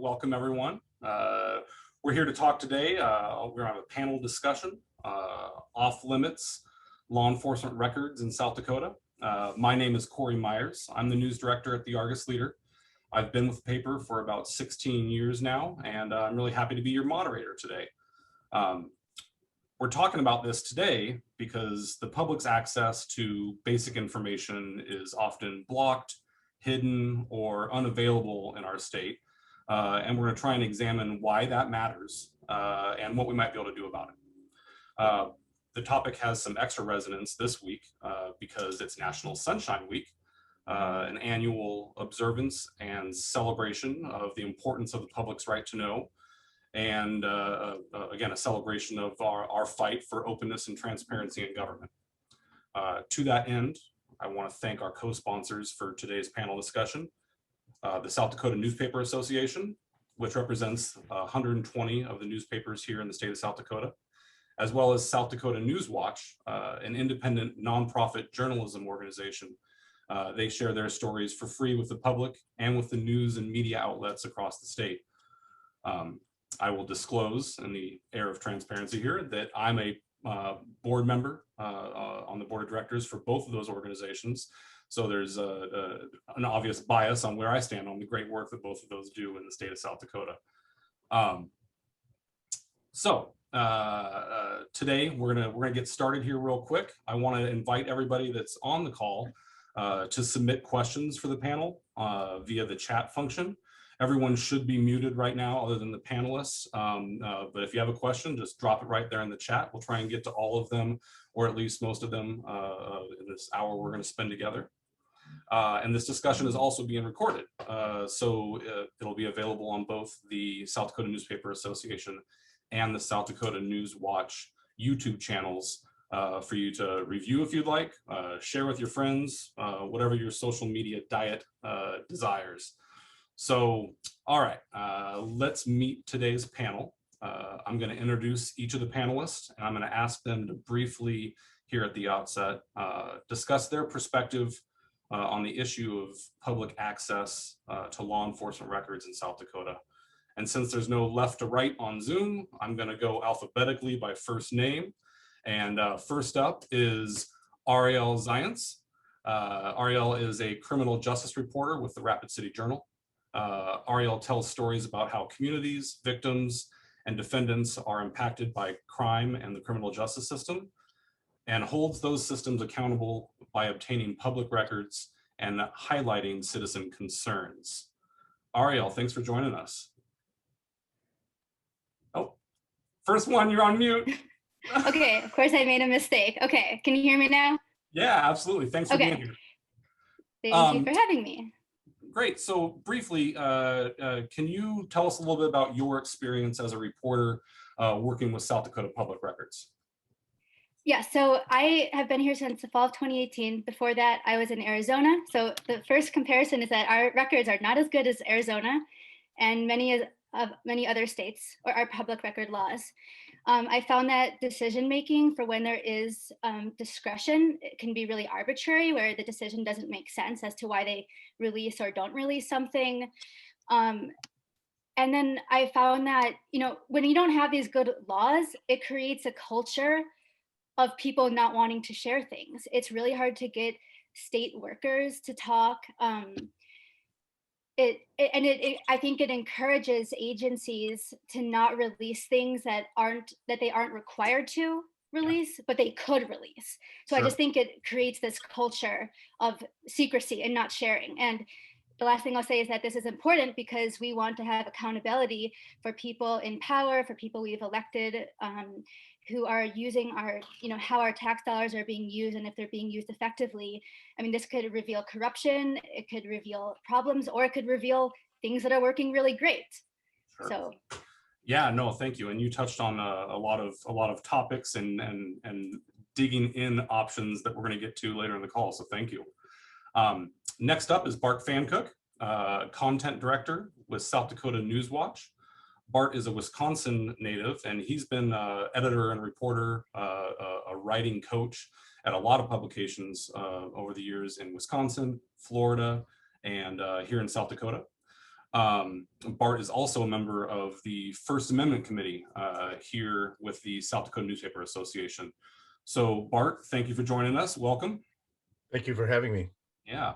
welcome everyone. We're here to talk today. We're going to have a panel discussion, off limits law enforcement records in South Dakota. My name is Corey Myers. I'm the news director at the Argus Leader. I've been with the paper for about 16 years now, and I'm really happy to be your moderator today. We're talking about this today because the public's access to basic information is often blocked, hidden, or unavailable in our state. And we're going to try and examine why that matters and what we might be able to do about it. The topic has some extra resonance this week because it's National Sunshine Week, an annual observance and celebration of the importance of the public's right to know. And again, a celebration of our fight for openness and transparency in government. To that end, I want to thank our co-sponsors for today's panel discussion. The South Dakota Newspaper Association, which represents 120 of the newspapers here in the state of South Dakota, as well as South Dakota News Watch, an independent nonprofit journalism organization. They share their stories for free with the public and with the news and media outlets across the state. I will disclose in the air of transparency here that I'm a board member on the board of directors for both of those organizations. So there's an obvious bias on where I stand on the great work that both of those do in the state of South Dakota. Today we're gonna get started here real quick. I want to invite everybody that's on the call to submit questions for the panel via the chat function. Everyone should be muted right now other than the panelists, but if you have a question, just drop it right there in the chat. We'll try and get to all of them, or at least most of them in this hour we're going to spend together. And this discussion is also being recorded, so it'll be available on both the South Dakota Newspaper Association and the South Dakota News Watch YouTube channels for you to review if you'd like, share with your friends, whatever your social media diet desires. So, all right, let's meet today's panel. I'm going to introduce each of the panelists, and I'm going to ask them to briefly, here at the outset, discuss their perspective on the issue of public access to law enforcement records in South Dakota. And since there's no left to right on Zoom, I'm going to go alphabetically by first name. And first up is Ariel Zients. Ariel is a criminal justice reporter with the Rapid City Journal. Ariel tells stories about how communities, victims, and defendants are impacted by crime and the criminal justice system, and holds those systems accountable by obtaining public records and highlighting citizen concerns. Ariel, thanks for joining us. Oh, first one, you're on mute. Okay, of course I made a mistake. Okay, can you hear me now? Yeah, absolutely. Thanks for being here. Thank you for having me. Great. So briefly, can you tell us a little bit about your experience as a reporter working with South Dakota Public Records? Yeah, so I have been here since the fall of 2018. Before that, I was in Arizona. So the first comparison is that our records are not as good as Arizona and many other states, or our public record laws. I found that decision-making for when there is discretion, it can be really arbitrary, where the decision doesn't make sense as to why they release or don't release something. And then I found that, when you don't have these good laws, it creates a culture of people not wanting to share things. It's really hard to get state workers to talk. I think it encourages agencies to not release things that they aren't required to release, but they could release. So sure. I just think it creates this culture of secrecy and not sharing. And the last thing I'll say is that this is important because we want to have accountability for people in power, for people we've elected, who are using our, how our tax dollars are being used and if they're being used effectively. I mean, this could reveal corruption, it could reveal problems, or it could reveal things that are working really great. Sure. So. Yeah, no, thank you. And you touched on a lot of topics and digging in options that we're going to get to later in the call. So thank you. Next up is Bart Fancook, content director with South Dakota News Watch. Bart is a Wisconsin native, and he's been editor and reporter, a writing coach at a lot of publications over the years in Wisconsin, Florida, and here in South Dakota. Bart is also a member of the First Amendment Committee here with the South Dakota Newspaper Association. So Bart, thank you for joining us. Welcome. Thank you for having me. Yeah.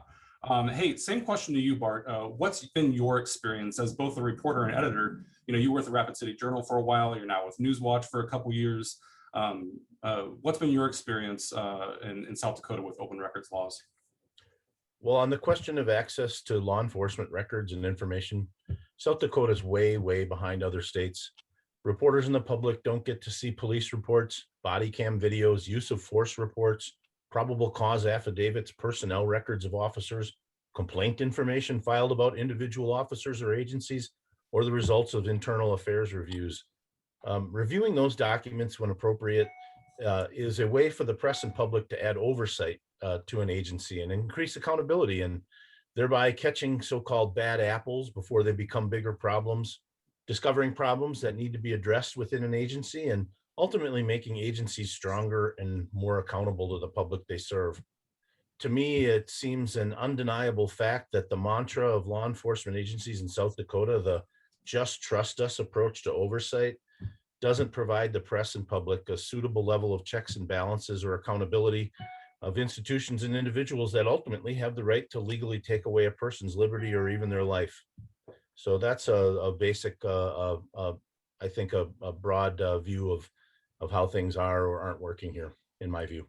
Hey, same question to you, Bart. What's been your experience as both a reporter and editor? You were with the Rapid City Journal for a while. You're now with Newswatch for a couple years. What's been your experience in South Dakota with open records laws? Well, on the question of access to law enforcement records and information, South Dakota is way, way behind other states. Reporters and the public don't get to see police reports, body cam videos, use of force reports, probable cause affidavits, personnel records of officers, complaint information filed about individual officers or agencies, or the results of internal affairs reviews. Reviewing those documents when appropriate is a way for the press and public to add oversight to an agency and increase accountability, and thereby catching so-called bad apples before they become bigger problems, discovering problems that need to be addressed within an agency, and ultimately making agencies stronger and more accountable to the public they serve. To me, it seems an undeniable fact that the mantra of law enforcement agencies in South Dakota, the just trust us approach to oversight, doesn't provide the press and public a suitable level of checks and balances or accountability of institutions and individuals that ultimately have the right to legally take away a person's liberty or even their life. So that's a basic, I think, a broad view of how things are or aren't working here, in my view.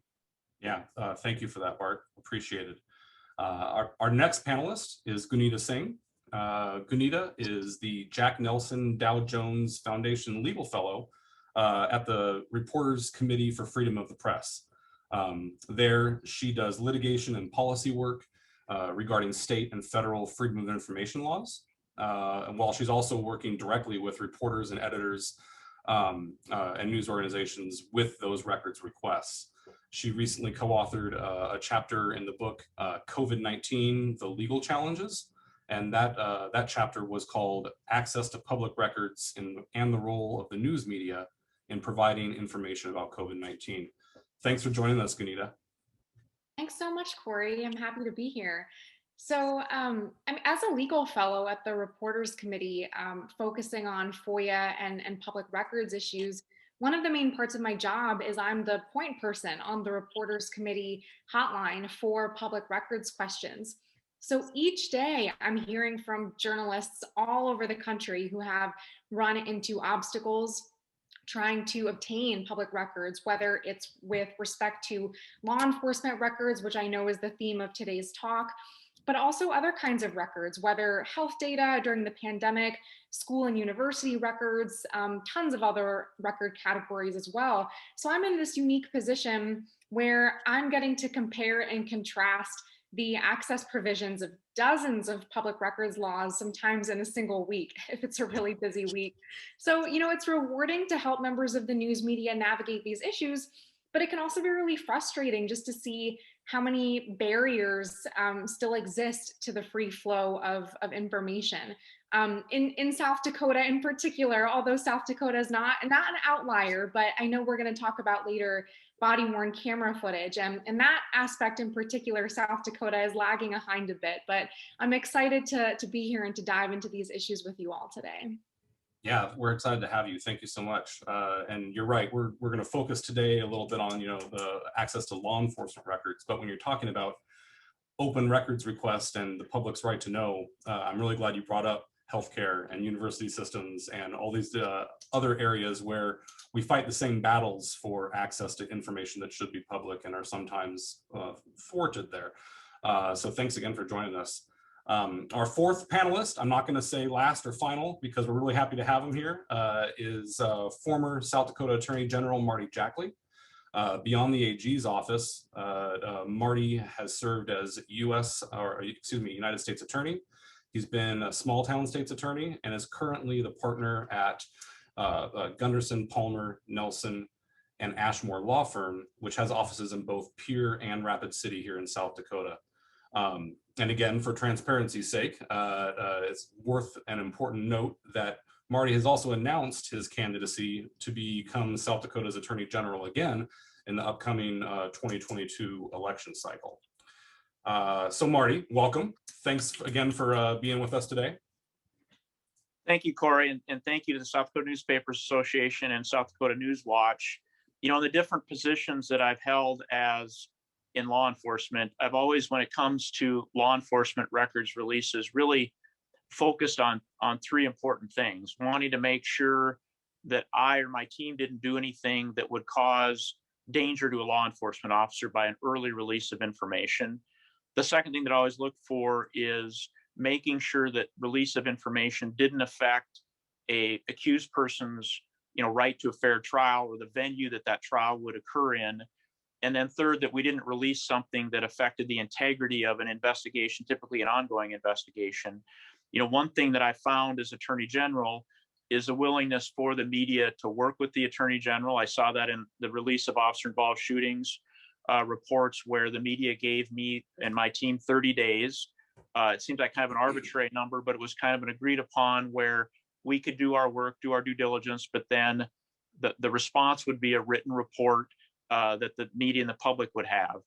Yeah, thank you for that, Bart. Appreciate it. Our next panelist is Gunita Singh. Gunita is the Jack Nelson Dow Jones Foundation Legal Fellow at the Reporters Committee for Freedom of the Press. There, she does litigation and policy work regarding state and federal freedom of information laws. And while she's also working directly with reporters and editors and news organizations with those records requests. She recently co-authored a chapter in the book COVID-19, The Legal Challenges. And that chapter was called Access to Public Records and the Role of the News Media in Providing Information about COVID-19. Thanks for joining us, Gunita. Thanks so much, Corey. I'm happy to be here. So as a legal fellow at the Reporters Committee, focusing on FOIA and public records issues, one of the main parts of my job is I'm the point person on the Reporters Committee hotline for public records questions. So each day I'm hearing from journalists all over the country who have run into obstacles trying to obtain public records, whether it's with respect to law enforcement records, which I know is the theme of today's talk, but also other kinds of records, whether health data during the pandemic, school and university records, tons of other record categories as well. So I'm in this unique position where I'm getting to compare and contrast the access provisions of dozens of public records laws, sometimes in a single week, if it's a really busy week. So, it's rewarding to help members of the news media navigate these issues, but it can also be really frustrating just to see how many barriers still exist to the free flow of information. In South Dakota in particular, although South Dakota is not an outlier, but I know we're going to talk about later body-worn camera footage. And that aspect in particular, South Dakota is lagging behind a bit, but I'm excited to be here and to dive into these issues with you all today. Yeah, we're excited to have you. Thank you so much. And you're right, we're going to focus today a little bit on, the access to law enforcement records. But when you're talking about open records request and the public's right to know, I'm really glad you brought up healthcare and university systems and all these other areas where we fight the same battles for access to information that should be public and are sometimes thwarted there. So thanks again for joining us. Our fourth panelist, I'm not going to say last or final because we're really happy to have him here, is former South Dakota Attorney General Marty Jackley. Beyond the AG's office, Marty has served as United States Attorney. He's been a small town state's attorney and is currently the partner at Gunderson, Palmer, Nelson, and Ashmore law firm, which has offices in both Pierre and Rapid City here in South Dakota. And again, for transparency's sake, it's worth an important note that Marty has also announced his candidacy to become South Dakota's Attorney General again in the upcoming 2022 election cycle. So Marty, welcome. Thanks again for being with us today. Thank you, Corey, and thank you to the South Dakota Newspapers Association and South Dakota News Watch. You know, the different positions that I've held as in law enforcement, I've always, when it comes to law enforcement records releases, really focused on three important things. Wanting to make sure that I or my team didn't do anything that would cause danger to a law enforcement officer by an early release of information. The second thing that I always look for is making sure that release of information didn't affect a accused person's right to a fair trial or the venue that that trial would occur in. And then third, that we didn't release something that affected the integrity of an investigation, typically an ongoing investigation. One thing that I found as Attorney General is a willingness for the media to work with the Attorney General. I saw that in the release of officer-involved shootings reports where the media gave me and my team 30 days. It seems like kind of an arbitrary number, but it was kind of an agreed upon where we could do our work, do our due diligence, but then the response would be a written report that the media and the public would have.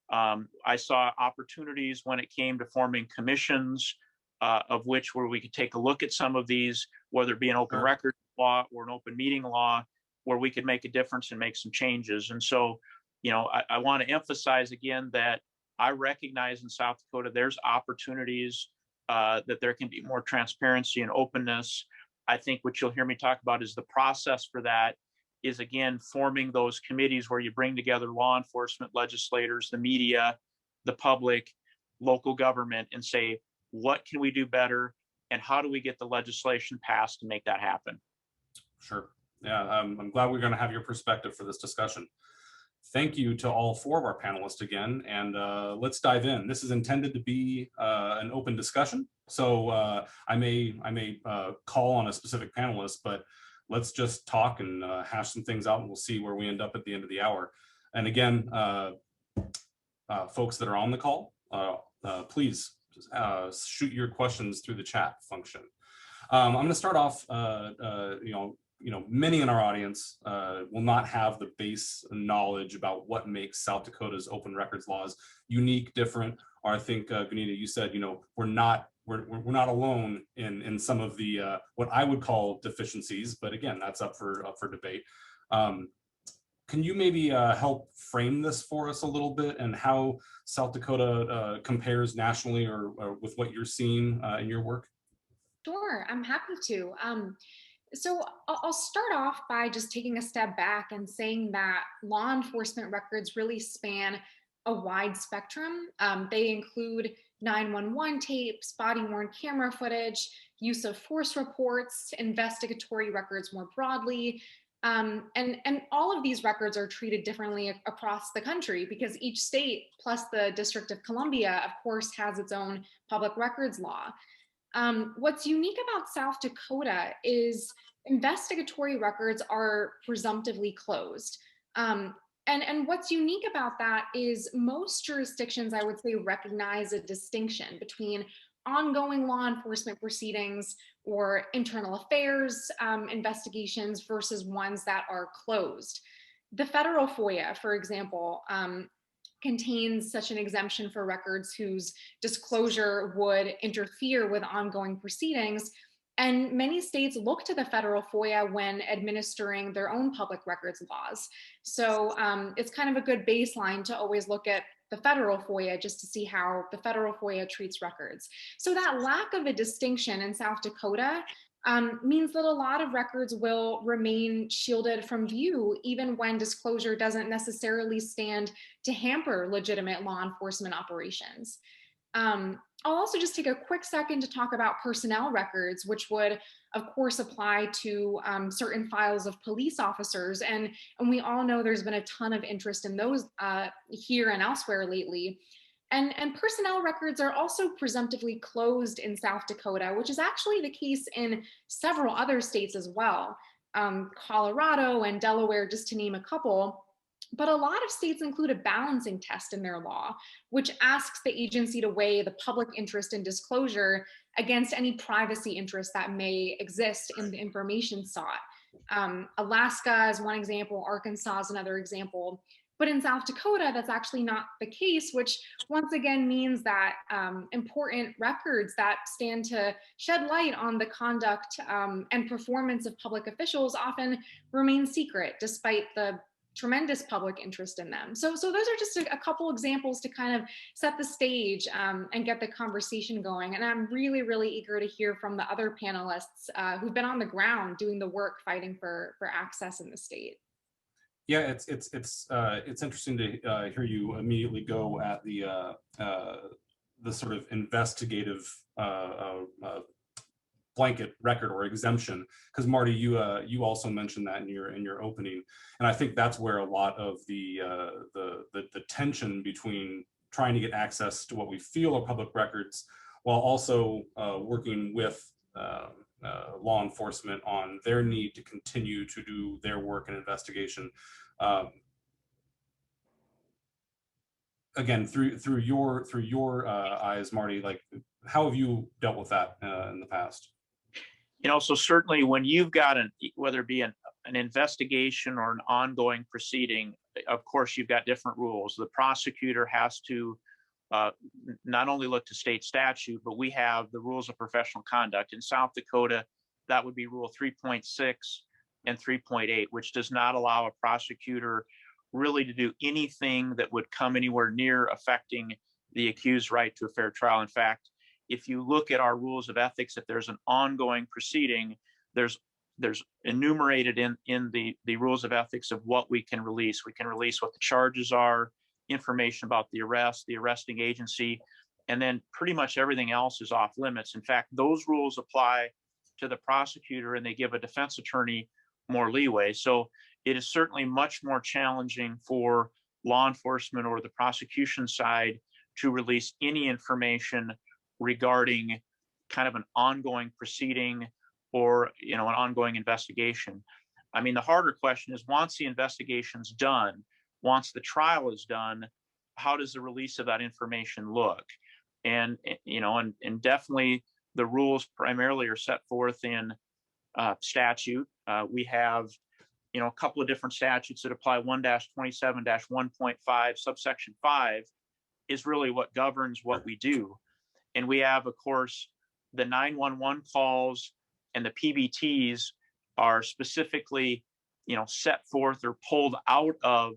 I saw opportunities when it came to forming commissions of which where we could take a look at some of these, whether it be an open record law or an open meeting law, where we could make a difference and make some changes. And so, I want to emphasize again that I recognize in South Dakota, there's opportunities that there can be more transparency and openness. I think what you'll hear me talk about is the process for that is, again, forming those committees where you bring together law enforcement, legislators, the media, the public, local government, and say, what can we do better? And how do we get the legislation passed to make that happen? Sure. Yeah, I'm glad we're going to have your perspective for this discussion. Thank you to all four of our panelists again, and let's dive in. This is intended to be an open discussion, so I may call on a specific panelist, but let's just talk and hash some things out, and we'll see where we end up at the end of the hour. And again, folks that are on the call, please shoot your questions through the chat function. I'm going to start off, many in our audience will not have the base knowledge about what makes South Dakota's open records laws unique, different, or I think, Gunita, you said, we're not alone in some of the, what I would call deficiencies, but again, that's up for debate. Can you maybe help frame this for us a little bit and how South Dakota compares nationally or with what you're seeing in your work? Sure, I'm happy to. So I'll start off by just taking a step back and saying that law enforcement records really span a wide spectrum. They include 911 tapes, body-worn camera footage, use of force reports, investigatory records more broadly. And all of these records are treated differently across the country because each state, plus the District of Columbia, of course, has its own public records law. What's unique about South Dakota is investigatory records are presumptively closed. And what's unique about that is most jurisdictions, I would say, recognize a distinction between ongoing law enforcement proceedings or internal affairs investigations versus ones that are closed. The federal FOIA, for example, contains such an exemption for records whose disclosure would interfere with ongoing proceedings. And many states look to the federal FOIA when administering their own public records laws. So it's kind of a good baseline to always look at the federal FOIA just to see how the federal FOIA treats records. So that lack of a distinction in South Dakota means that a lot of records will remain shielded from view, even when disclosure doesn't necessarily stand to hamper legitimate law enforcement operations. I'll also just take a quick second to talk about personnel records, which would, of course, apply to certain files of police officers. And we all know there's been a ton of interest in those here and elsewhere lately. And personnel records are also presumptively closed in South Dakota, which is actually the case in several other states as well. Colorado and Delaware, just to name a couple. But a lot of states include a balancing test in their law, which asks the agency to weigh the public interest in disclosure against any privacy interest that may exist in the information sought. Alaska is one example, Arkansas is another example. But in South Dakota, that's actually not the case, which once again means that important records that stand to shed light on the conduct and performance of public officials often remain secret, despite the tremendous public interest in them. So those are just a couple examples to kind of set the stage and get the conversation going. And I'm really, really eager to hear from the other panelists who've been on the ground doing the work fighting for access in the state. Yeah, it's interesting to hear you immediately go at the sort of investigative blanket record or exemption, because Marty, you also mentioned that in your opening, and I think that's where a lot of the tension between trying to get access to what we feel are public records while also working with law enforcement on their need to continue to do their work and investigation. Again, through your eyes, Marty, like how have you dealt with that in the past? So certainly when you've got whether it be an investigation or an ongoing proceeding, of course, you've got different rules. The prosecutor has to not only look to state statute, but we have the rules of professional conduct. In South Dakota, that would be Rule 3.6 and 3.8, which does not allow a prosecutor really to do anything that would come anywhere near affecting the accused's right to a fair trial. In fact, if you look at our rules of ethics, if there's an ongoing proceeding, there's enumerated in the rules of ethics of what we can release. We can release what the charges are, information about the arrest, the arresting agency, and then pretty much everything else is off limits. In fact, those rules apply to the prosecutor and they give a defense attorney more leeway. So it is certainly much more challenging for law enforcement or the prosecution side to release any information regarding kind of an ongoing proceeding or an ongoing investigation. I mean, the harder question is once the investigation's done, once the trial is done, how does the release of that information look? And definitely the rules primarily are set forth in statute. We have a couple of different statutes that apply. 1-27-1.5 subsection 5 is really what governs what we do. And we have, of course, the 911 calls and the PBTs are specifically, set forth or pulled out of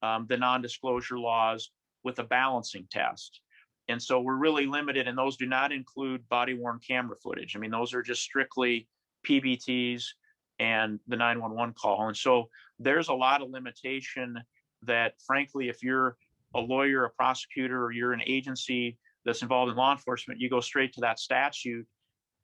the non-disclosure laws with a balancing test. And so we're really limited, and those do not include body-worn camera footage. I mean, those are just strictly PBTs and the 911 call. And so there's a lot of limitation that, frankly, if you're a lawyer, a prosecutor, or you're an agency that's involved in law enforcement, you go straight to that statute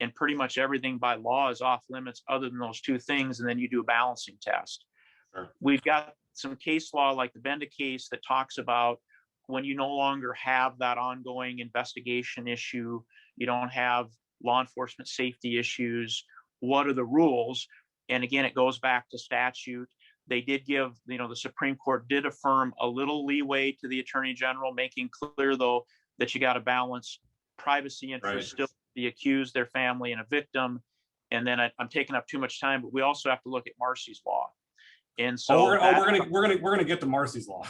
and pretty much everything by law is off limits other than those two things. And then you do a balancing test. Sure. We've got some case law like the Benda case that talks about when you no longer have that ongoing investigation issue, you don't have law enforcement safety issues, what are the rules? And again, it goes back to statute. They did give, the Supreme Court did affirm a little leeway to the Attorney General, making clear, though, that you got to balance privacy interests, still the accused, their family, and a victim. And then I'm taking up too much time, but we also have to look at Marcy's law. And so we're gonna get to Marcy's law.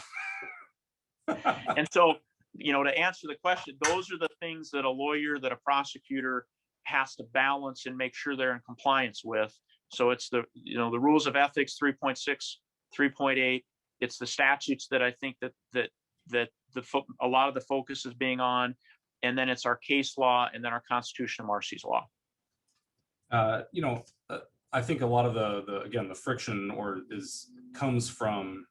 And so, to answer the question, those are the things that a lawyer, that a prosecutor has to balance and make sure they're in compliance with. So it's the rules of ethics, 3.6, 3.8. It's the statutes that I think that a lot of the focus is being on, and then it's our case law, and then our Constitution of Marcy's law. I think a lot of the friction comes from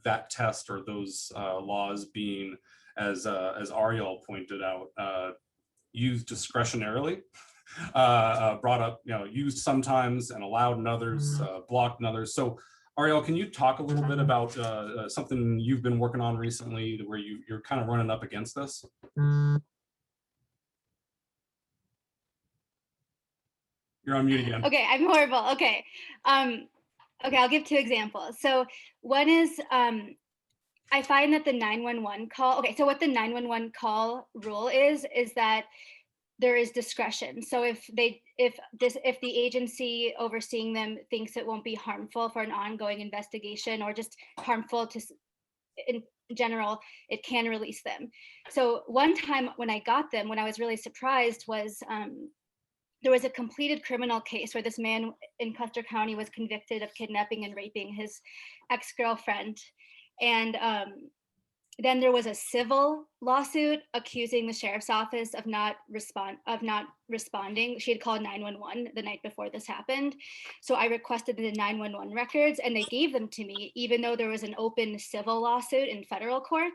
that test or those laws being, as Ariel pointed out, used discretionarily, brought up, used sometimes and allowed in others, blocked in others. So Ariel, can you talk a little bit about something you've been working on recently where you're kind of running up against this? You're on mute again. Okay, I'm horrible. Okay. Okay, I'll give two examples. So one is, I find that the 911 call, okay, so what the 911 call rule is that there is discretion. So if the agency overseeing them thinks it won't be harmful for an ongoing investigation, or just harmful to in general, it can release them. So one time when I got them, when I was really surprised, was there was a completed criminal case where this man in Custer County was convicted of kidnapping and raping his ex-girlfriend. And then there was a civil lawsuit accusing the sheriff's office of not responding. She had called 911 the night before this happened. So I requested the 911 records, and they gave them to me, even though there was an open civil lawsuit in federal court.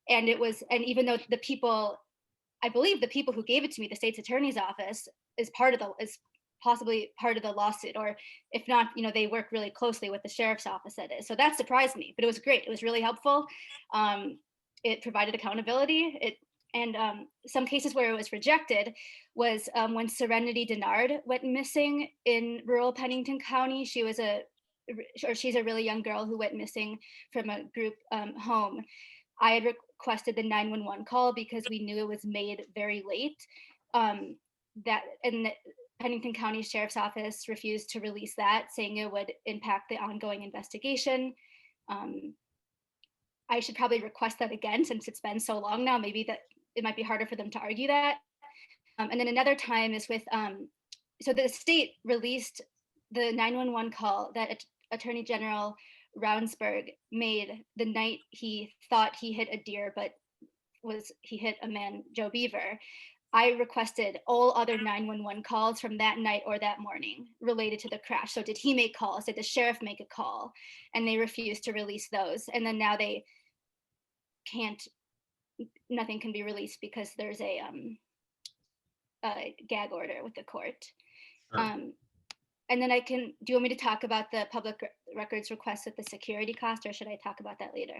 And even though I believe the people who gave it to me, the state's attorney's office, is possibly part of the lawsuit, or if not, they work really closely with the sheriff's office that is. So that surprised me, but it was great. It was really helpful. It provided accountability. Some cases where it was rejected was when Serenity Denard went missing in rural Pennington County. She's a really young girl who went missing from a group home. I had requested the 911 call because we knew it was made very late. And the Pennington County Sheriff's Office refused to release that, saying it would impact the ongoing investigation. I should probably request that again, since it's been so long now. Maybe that it might be harder for them to argue that. And then another time is with, so the state released the 911 call that Attorney General Ravnsborg made the night he thought he hit a deer, but he hit a man, Joe Beaver. I requested all other 911 calls from that night or that morning related to the crash. So did he make calls? Did the sheriff make a call? And they refused to release those. And then now they nothing can be released because there's a gag order with the court. Sure. And then do you want me to talk about the public records request at the security cost, or should I talk about that later?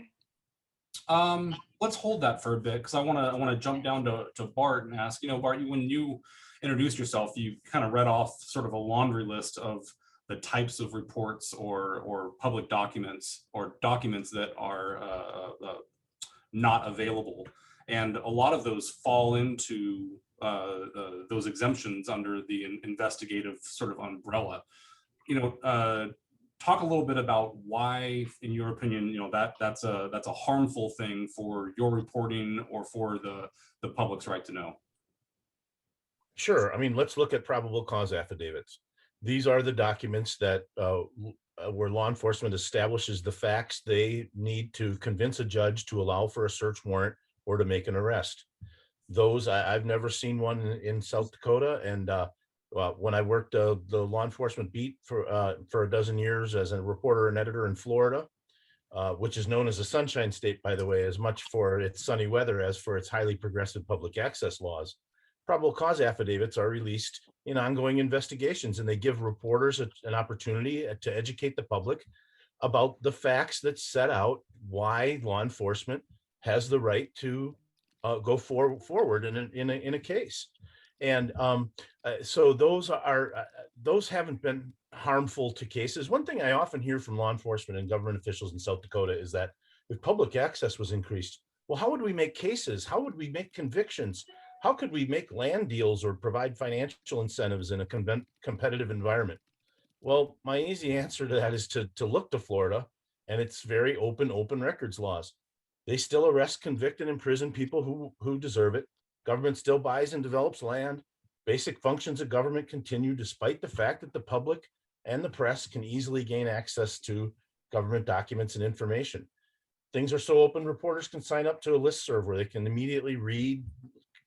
Let's hold that for a bit, because I want to jump down to Bart and ask, Bart, when you introduced yourself, you kind of read off sort of a laundry list of the types of reports or public documents or documents that are not available, and a lot of those fall into those exemptions under the investigative sort of umbrella. Talk a little bit about why, in your opinion, that's a harmful thing for your reporting or for the public's right to know. Sure. I mean, let's look at probable cause affidavits. These are the documents that where law enforcement establishes the facts they need to convince a judge to allow for a search warrant or to make an arrest. Those I've never seen one in South Dakota, and when I worked the law enforcement beat for a dozen years as a reporter and editor in Florida, which is known as the Sunshine State, by the way, as much for its sunny weather as for its highly progressive public access laws. Probable cause affidavits are released in ongoing investigations, and they give reporters an opportunity to educate the public about the facts that set out why law enforcement has the right to go forward in a case. And so those haven't been harmful to cases. One thing I often hear from law enforcement and government officials in South Dakota is that if public access was increased, well, how would we make cases? How would we make convictions? How could we make land deals or provide financial incentives in a competitive environment? Well, my easy answer to that is to look to Florida and its very open records laws. They still arrest, convict, and imprison people who deserve it. Government still buys and develops land. Basic functions of government continue despite the fact that the public and the press can easily gain access to government documents and information. Things are so open, reporters can sign up to a listserv where they can immediately read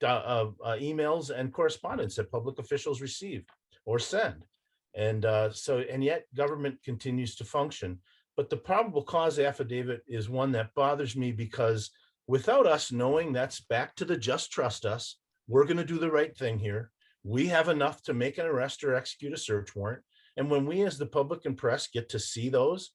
emails and correspondence that public officials receive or send. And yet government continues to function. But the probable cause affidavit is one that bothers me because without us knowing, that's back to the just trust us. We're going to do the right thing here. We have enough to make an arrest or execute a search warrant. And when we as the public and press get to see those,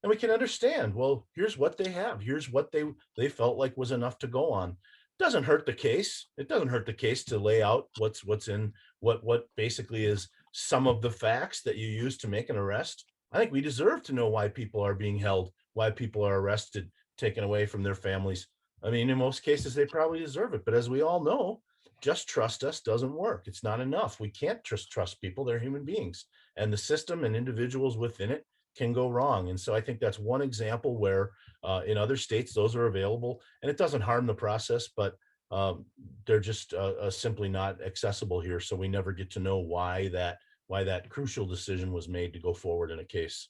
then we can understand, well, here's what they have. Here's what they felt like was enough to go on. Doesn't hurt the case. It doesn't hurt the case to lay out what's in what basically is some of the facts that you use to make an arrest. I think we deserve to know why people are being held, why people are arrested, taken away from their families. I mean, in most cases, they probably deserve it. But as we all know, just trust us doesn't work. It's not enough. We can't just trust people. They're human beings, and the system and individuals within it can go wrong. And so I think that's one example where in other states, those are available, and it doesn't harm the process, but they're just simply not accessible here. So we never get to know why that crucial decision was made to go forward in a case.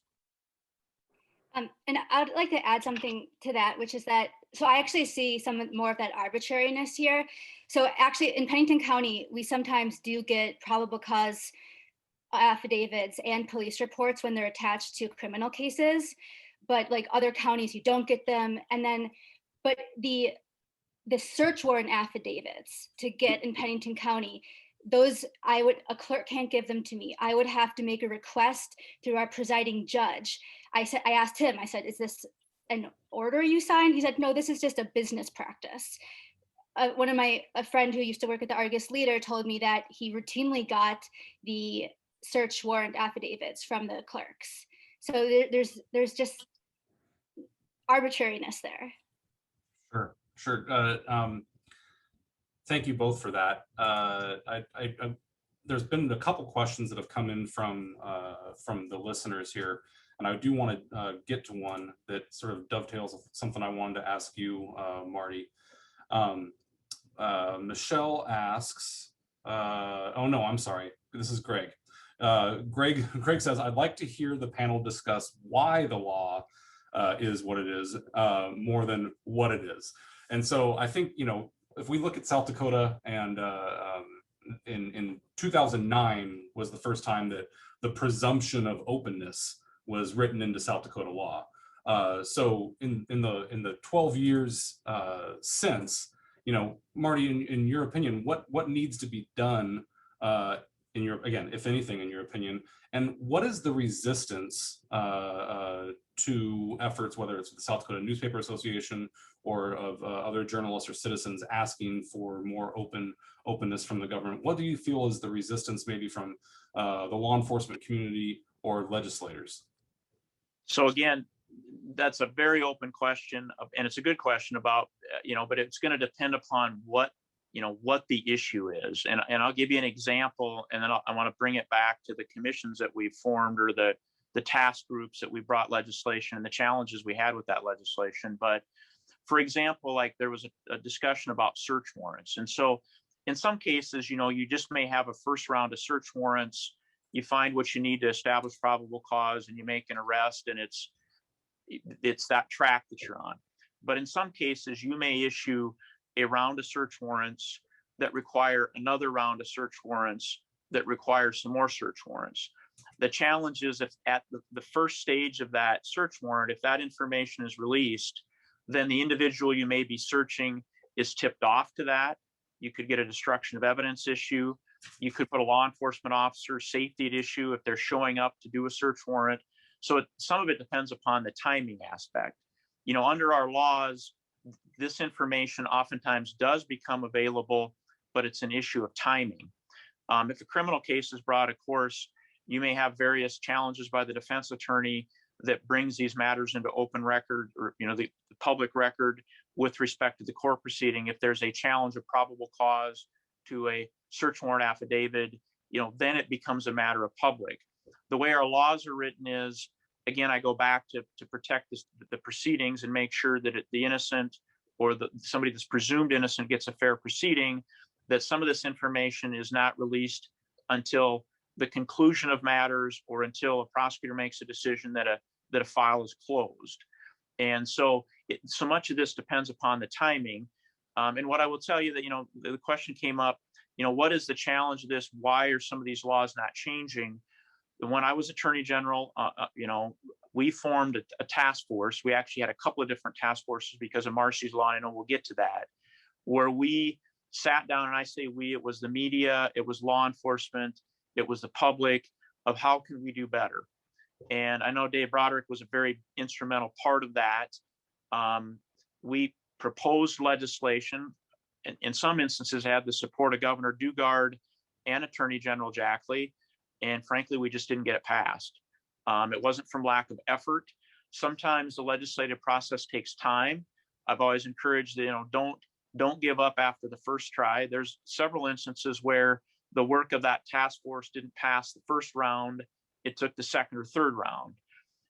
And I'd like to add something to that, which is that, so I actually see some more of that arbitrariness here. So actually in Pennington County, we sometimes do get probable cause affidavits and police reports when they're attached to criminal cases, but like other counties, you don't get them. And then, but the search warrant affidavits to get in Pennington County, those a clerk can't give them to me. I would have to make a request through our presiding judge. I asked him, I said, is this an order you signed? He said, no, this is just a business practice. A friend who used to work at the Argus Leader told me that he routinely got the search warrant affidavits from the clerks. So there's just arbitrariness there. Sure. Thank you both for that. There's been a couple questions that have come in from the listeners here, and I do want to get to one that sort of dovetails with something I wanted to ask you, Marty. Michelle asks, oh no, I'm sorry. This is Greg. Greg says, I'd like to hear the panel discuss why the law is what it is, more than what it is. And so I think, if we look at South Dakota, and in 2009 was the first time that the presumption of openness was written into South Dakota law. So in the 12 years since, Marty, in your opinion, what needs to be done, if anything, in your opinion, and what is the resistance to efforts, whether it's the South Dakota Newspaper Association or of other journalists or citizens asking for more openness from the government? What do you feel is the resistance, maybe from the law enforcement community or legislators? So again, that's a very open question, and it's a good question about, but it's going to depend upon what the issue is. And I'll give you an example, and then I want to bring it back to the commissions that we've formed, or the task groups that we brought legislation, and the challenges we had with that legislation. But for example, like there was a discussion about search warrants. And so in some cases, you just may have a first round of search warrants. You find what you need to establish probable cause, and you make an arrest, and it's that track that you're on. But in some cases, you may issue a round of search warrants that require another round of search warrants that require some more search warrants. The challenge is, if at the first stage of that search warrant, if that information is released, then the individual you may be searching is tipped off to that. You could get a destruction of evidence issue. You could put a law enforcement officer safety at issue if they're showing up to do a search warrant. So some of it depends upon the timing aspect. Under our laws, this information oftentimes does become available, but it's an issue of timing. If a criminal case is brought, of course, you may have various challenges by the defense attorney that brings these matters into open record, or the public record with respect to the court proceeding. If there's a challenge of probable cause to a search warrant affidavit, then it becomes a matter of public. The way our laws are written is, again, I go back to protect the proceedings and make sure that the innocent, or somebody that's presumed innocent, gets a fair proceeding, that some of this information is not released until the conclusion of matters, or until a prosecutor makes a decision that a file is closed. And so so much of this depends upon the timing. And what I will tell you, that, the question came up, what is the challenge of this? Why are some of these laws not changing? When I was Attorney General, we formed a task force. We actually had a couple of different task forces because of Marcy's law. I know we'll get to that, where we sat down, and I say we, it was the media, it was law enforcement, it was the public, of how can we do better. And I know Dave Broderick was a very instrumental part of that. We proposed legislation, in some instances had the support of Governor Dugard and Attorney General Jackley. And frankly, we just didn't get it passed. It wasn't from lack of effort. Sometimes the legislative process takes time. I've always encouraged, don't don't give up after the first try. There's several instances where the work of that task force didn't pass the first round. It took the second or third round.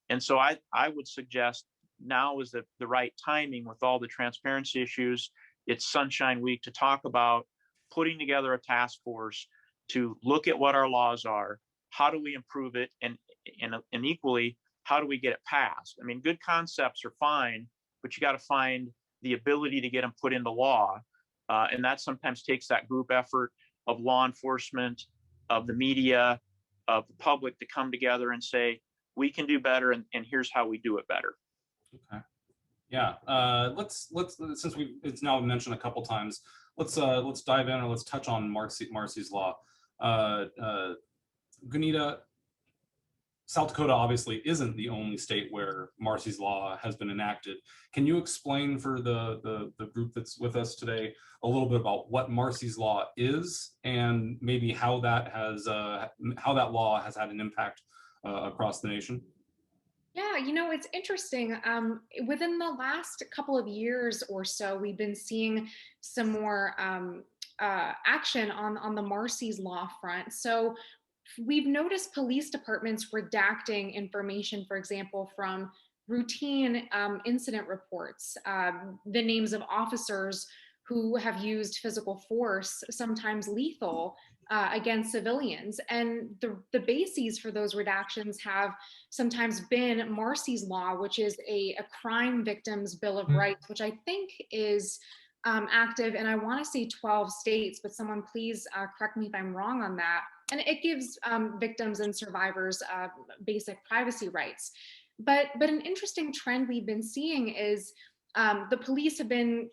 And so I would suggest now is the right timing with all the transparency issues. It's Sunshine Week to talk about putting together a task force to look at what our laws are, how do we improve it, and equally, how do we get it passed? I mean, good concepts are fine, but you got to find the ability to get them put into law. And that sometimes takes that group effort of law enforcement, of the media, of the public to come together and say, we can do better, and here's how we do it better. Okay. Yeah. Let's since it's now been mentioned a couple times, let's dive in, or let's touch on Marcy's Law. Gunita, South Dakota obviously isn't the only state where Marcy's Law has been enacted. Can you explain for the group that's with us today a little bit about what Marcy's Law is, and maybe how that law has had an impact across the nation? Yeah, it's interesting. Within the last couple of years or so, we've been seeing some more action on the Marcy's Law front. So we've noticed police departments redacting information, for example, from routine incident reports, the names of officers who have used physical force, sometimes lethal, against civilians. And the bases for those redactions have sometimes been Marcy's Law, which is a crime victims bill of rights, which I think is active in, I want to say 12 states, but someone please correct me if I'm wrong on that. And it gives victims and survivors basic privacy rights. But an interesting trend we've been seeing is the police have been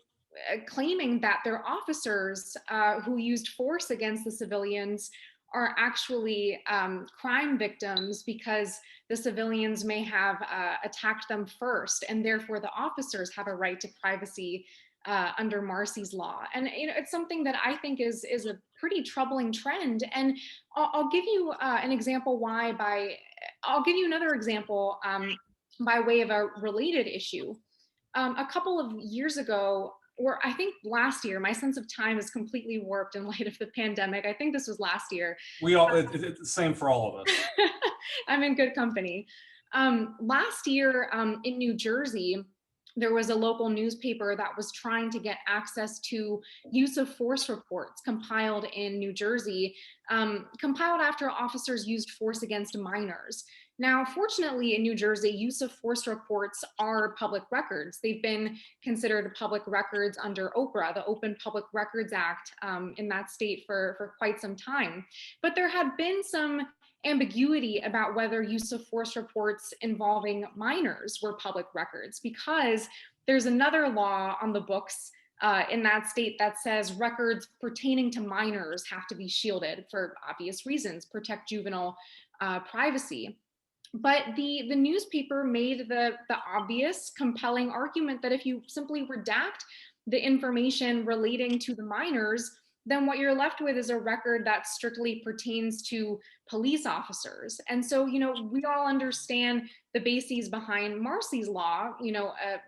claiming that their officers who used force against the civilians are actually crime victims because the civilians may have attacked them first, and therefore the officers have a right to privacy under Marcy's Law. And it's something that I think is a pretty troubling trend. And I'll give you an example why I'll give you another example by way of a related issue. A couple of years ago, or I think last year, my sense of time is completely warped in light of the pandemic. I think this was last year. It's the same for all of us. I'm in good company. Last year in New Jersey, there was a local newspaper that was trying to get access to use of force reports compiled in New Jersey, compiled after officers used force against minors. Now, fortunately, in New Jersey, use of force reports are public records. They've been considered public records under OPRA, the Open Public Records Act, in that state for quite some time. But there had been some ambiguity about whether use of force reports involving minors were public records, because there's another law on the books in that state that says records pertaining to minors have to be shielded for obvious reasons, protect juvenile privacy. But the newspaper made the obvious, compelling argument that if you simply redact the information relating to the minors, then what you're left with is a record that strictly pertains to police officers. And so, we all understand the bases behind Marcy's Law,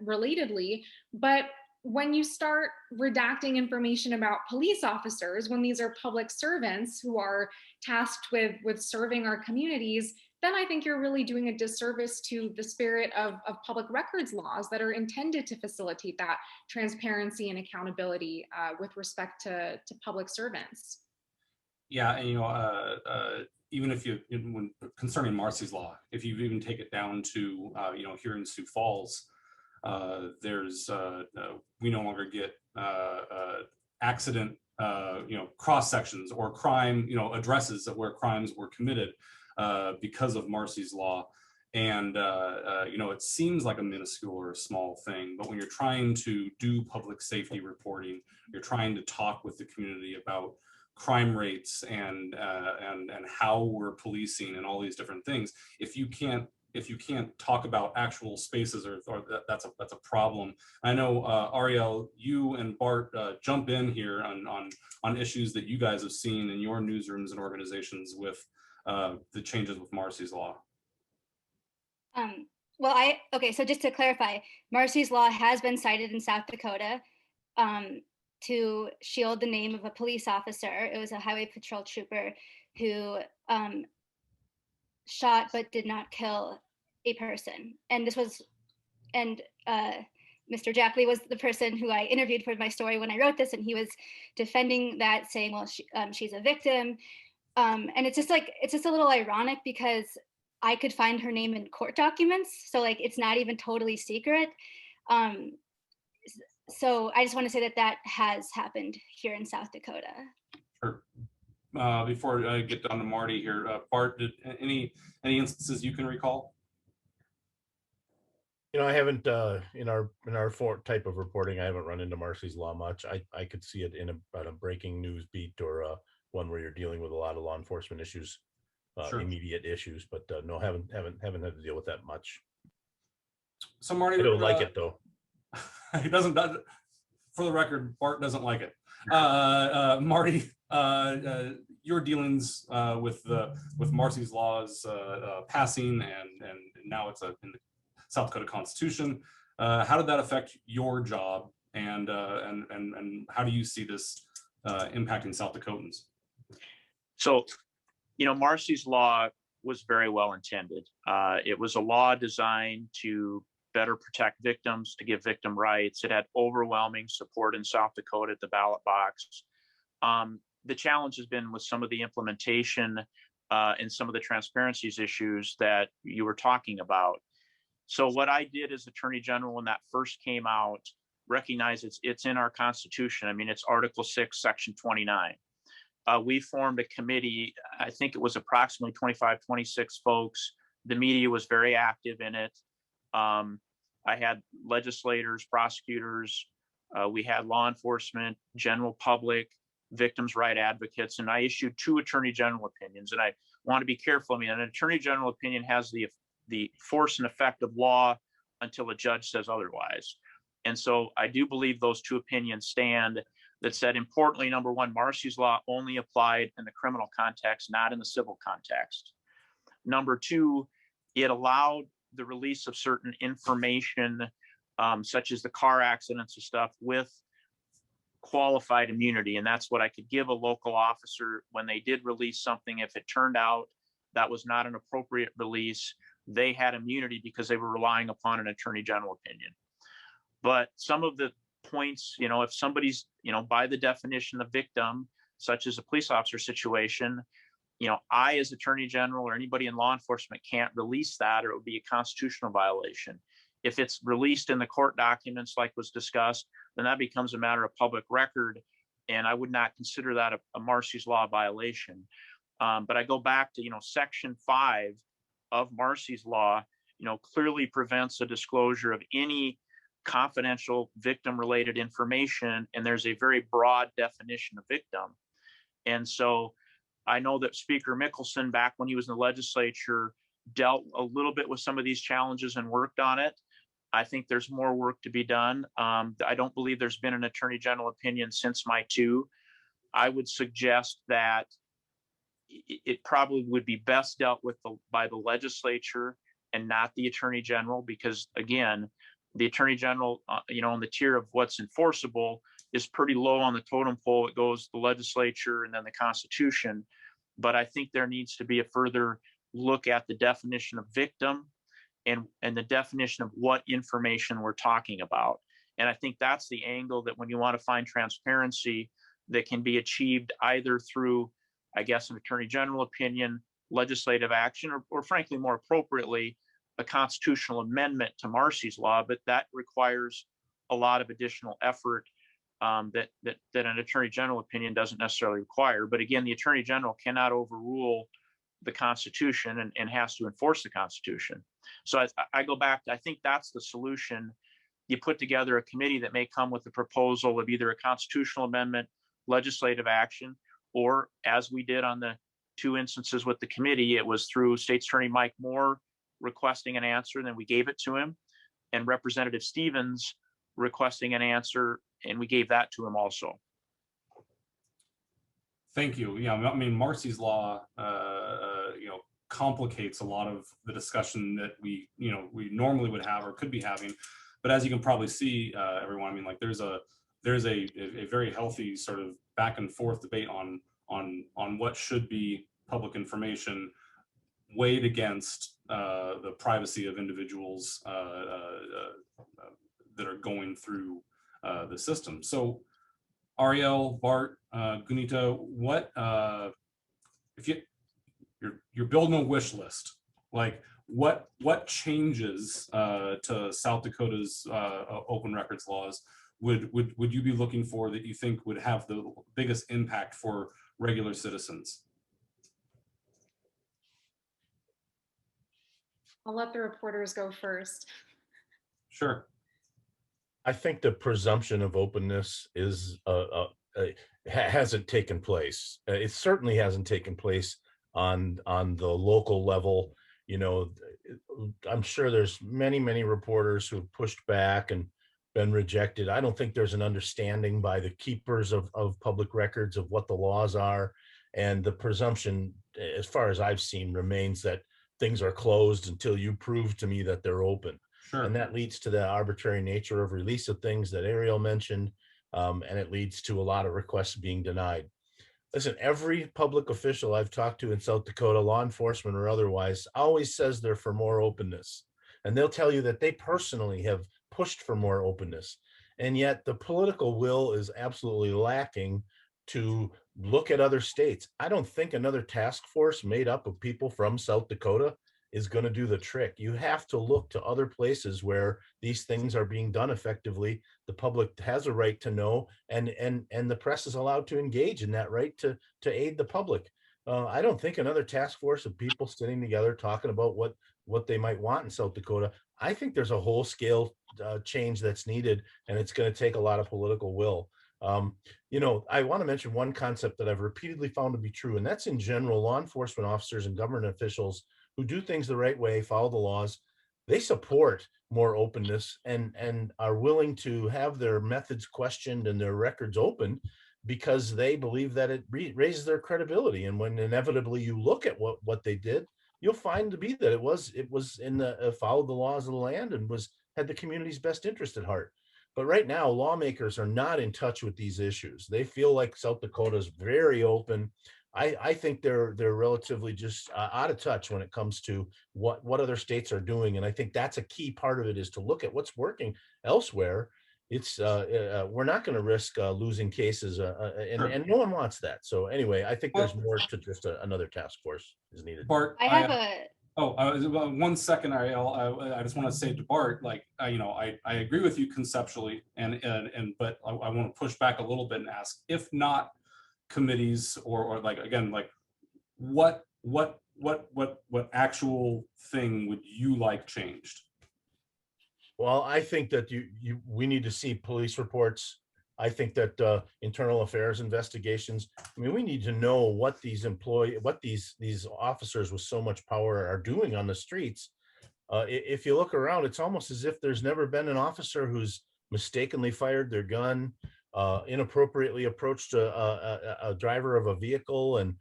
relatedly, but when you start redacting information about police officers, when these are public servants who are tasked with serving our communities, then I think you're really doing a disservice to the spirit of public records laws that are intended to facilitate that transparency and accountability with respect to public servants. Yeah, and even if when concerning Marcy's Law, if you even take it down to here in Sioux Falls, there's we no longer get accident cross sections or crime addresses where crimes were committed because of Marcy's Law. And it seems like a minuscule or a small thing, but when you're trying to do public safety reporting, you're trying to talk with the community about crime rates and how we're policing and all these different things. If you can't talk about actual spaces, or that's a problem. I know Ariel, you and Bart jump in here on issues that you guys have seen in your newsrooms and organizations with the changes with Marcy's Law. So just to clarify, Marcy's Law has been cited in South Dakota. to shield the name of a police officer. It was a highway patrol trooper who shot but did not kill a person. And Mr. Jackley was the person who I interviewed for my story when I wrote this, and he was defending that, saying, well, she's a victim. And it's just a little ironic because I could find her name in court documents. So like, it's not even totally secret. So I just want to say that has happened here in South Dakota. Sure. Before I get down to Marty here, Bart, did any instances you can recall? I haven't in our type of reporting, I haven't run into Marcy's Law much. I could see it in a breaking news beat or one where you're dealing with a lot of law enforcement issues, Sure. Immediate issues, but no, haven't had to deal with that much. So Marty, I don't like it though. He doesn't. For the record, Bart doesn't like it. Marty, your dealings with Marcy's Law's passing, and now it's in the South Dakota Constitution. How did that affect your job, and how do you see this impacting South Dakotans? So, Marcy's Law was very well intended. It was a law designed to better protect victims, to give victim rights. It had overwhelming support in South Dakota at the ballot box. The challenge has been with some of the implementation and some of the transparencies issues that you were talking about. So what I did as Attorney General when that first came out, recognize it's in our Constitution. I mean, it's Article 6, Section 29. We formed a committee. I think it was approximately 25, 26 folks. The media was very active in it. I had legislators, prosecutors, we had law enforcement, general public, victims' right advocates, and I issued 2 Attorney General opinions. And I want to be careful. I mean, an Attorney General opinion has the force and effect of law until a judge says otherwise. And so I do believe those 2 opinions stand, that said, importantly, number one, Marcy's Law only applied in the criminal context, not in the civil context. Number 2, it allowed the release of certain information, such as the car accidents and stuff, with qualified immunity. And that's what I could give a local officer when they did release something. If it turned out that was not an appropriate release, they had immunity because they were relying upon an Attorney General opinion. But some of the points, if somebody's, by the definition of victim, such as a police officer situation, I, as Attorney General or anybody in law enforcement, can't release that, or it would be a constitutional violation. If it's released in the court documents, like was discussed, then that becomes a matter of public record, and I would not consider that a Marcy's Law violation. But I go back to, Section 5 of Marcy's Law, clearly prevents a disclosure of any confidential victim-related information, and there's a very broad definition of victim. And so I know that Speaker Mickelson, back when he was in the legislature, dealt a little bit with some of these challenges and worked on it. I think there's more work to be done. I don't believe there's been an Attorney General opinion since my 2. I would suggest that it probably would be best dealt with by the legislature and not the Attorney General, because again, the Attorney General, on the tier of what's enforceable, is pretty low on the totem pole. It goes the legislature and then the Constitution. But I think there needs to be a further look at the definition of victim and the definition of what information we're talking about. And I think that's the angle that when you want to find transparency, that can be achieved either through, I guess, an Attorney General opinion, legislative action, or frankly, more appropriately, a constitutional amendment to Marcy's Law. But that requires a lot of additional effort that an Attorney General opinion doesn't necessarily require. But again, the Attorney General cannot overrule the Constitution and has to enforce the Constitution. So I go back to, I think that's the solution. You put together a committee that may come with a proposal of either a constitutional amendment, legislative action, or as we did on the 2 instances with the committee, it was through State's Attorney Mike Moore requesting an answer, and then we gave it to him, and Representative Stevens requesting an answer, and we gave that to him also. Thank you. Yeah, I mean, Marcy's Law, complicates a lot of the discussion that we normally would have or could be having. But as you can probably see, everyone, I mean, like there's there's a very healthy sort of back and forth debate on what should be public information weighed against the privacy of individuals that are going through the system. So Ariel, Bart, Gunita, what if you're building a wish list, like what changes to South Dakota's open records laws would you be looking for that you think would have the biggest impact for regular citizens? I'll let the reporters go first. Sure. I think the presumption of openness is hasn't taken place. It certainly hasn't taken place on the local level. You know, I'm sure there's many reporters who've pushed back and been rejected. I don't think there's an understanding by the keepers of public records of what the laws are, and the presumption, as far as I've seen, remains that things are closed until you prove to me that they're open. Sure. And that leads to the arbitrary nature of release of things that Ariel mentioned, and it leads to a lot of requests being denied. Listen, every public official I've talked to in South Dakota, law enforcement or otherwise, always says they're for more openness. And they'll tell you that they personally have pushed for more openness. And yet the political will is absolutely lacking to look at other states. I don't think another task force made up of people from South Dakota is going to do the trick. You have to look to other places where these things are being done effectively. The public has a right to know, and the press is allowed to engage in that right to aid the public. I don't think another task force of people sitting together talking about what they might want in South Dakota. I think there's a whole scale change that's needed, and it's going to take a lot of political will. You know, I want to mention one concept that I've repeatedly found to be true, and that's in general, law enforcement officers and government officials who do things the right way, follow the laws, they support more openness and are willing to have their methods questioned and their records open because they believe that it raises their credibility. And when inevitably you look at what they did, you'll find to be that it was in the followed the laws of the land and had the community's best interest at heart. But right now, lawmakers are not in touch with these issues. They feel like South Dakota is very open. I think they're relatively just out of touch when it comes to what other states are doing. And I think that's a key part of it, is to look at what's working elsewhere. It's we're not going to risk losing cases, and no one wants that. So anyway, I think there's more to just another task force is needed. Bart, I have a. Oh, 1 second, Ariel. I just want to say to Bart, like, I agree with you conceptually, but I want to push back a little bit and ask, if not committees or like, again, like what actual thing would you like changed? Well, I think that we need to see police reports. I think that internal affairs investigations. I mean, we need to know what these officers with so much power are doing on the streets. If you look around, it's almost as if there's never been an officer who's mistakenly fired their gun, inappropriately approached a driver of a vehicle and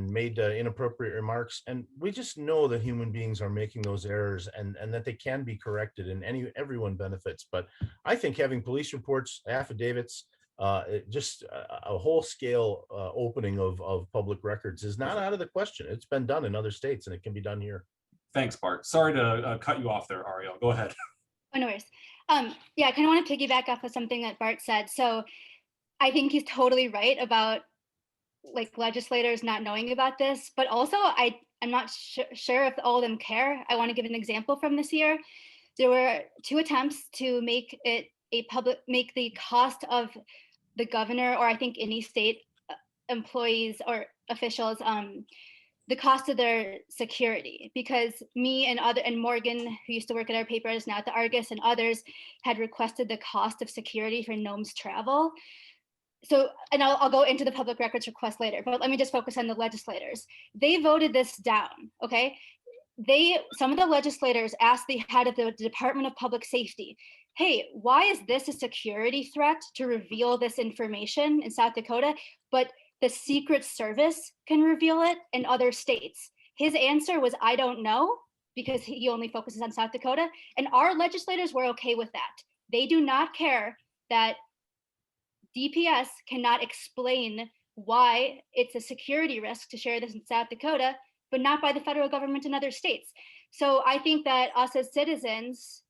made inappropriate remarks. And we just know that human beings are making those errors, and that they can be corrected, and everyone benefits. But I think having police reports, affidavits, just a whole scale opening of public records is not out of the question. It's been done in other states, and it can be done here. Thanks, Bart. Sorry to cut you off there, Ariel. Go ahead. Oh, no worries. Yeah, I kind of want to piggyback off of something that Bart said. So I think he's totally right about like legislators not knowing about this, but also I'm not sure if all of them care. I want to give an example from this year. There were 2 attempts to make it make the cost of the governor, or I think any state employees or officials, the cost of their security, because me and Morgan, who used to work at our paper, is now at the Argus, and others had requested the cost of security for Gnome's travel. So, and I'll go into the public records request later, but let me just focus on the legislators. They voted this down, okay? Some of the legislators asked the head of the Department of Public Safety, hey, why is this a security threat to reveal this information in South Dakota, but the Secret Service can reveal it in other states? His answer was, I don't know, because he only focuses on South Dakota. And our legislators were okay with that. They do not care that DPS cannot explain why it's a security risk to share this in South Dakota, but not by the federal government in other states. So I think that us as citizens,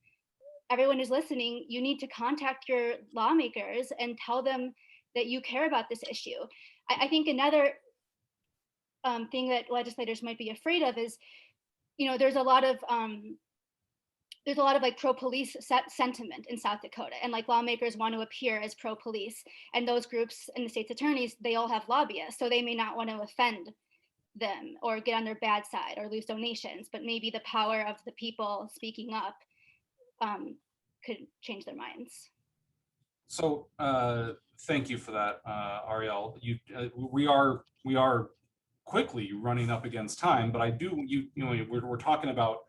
everyone who's listening, you need to contact your lawmakers and tell them that you care about this issue. I think another thing that legislators might be afraid of is, there's a lot of like pro-police sentiment in South Dakota, and like lawmakers want to appear as pro-police, and those groups and the state's attorneys, they all have lobbyists, so they may not want to offend them or get on their bad side or lose donations, but maybe the power of the people speaking up could change their minds. So thank you for that, Ariel. We are quickly running up against time, but I do, we're talking about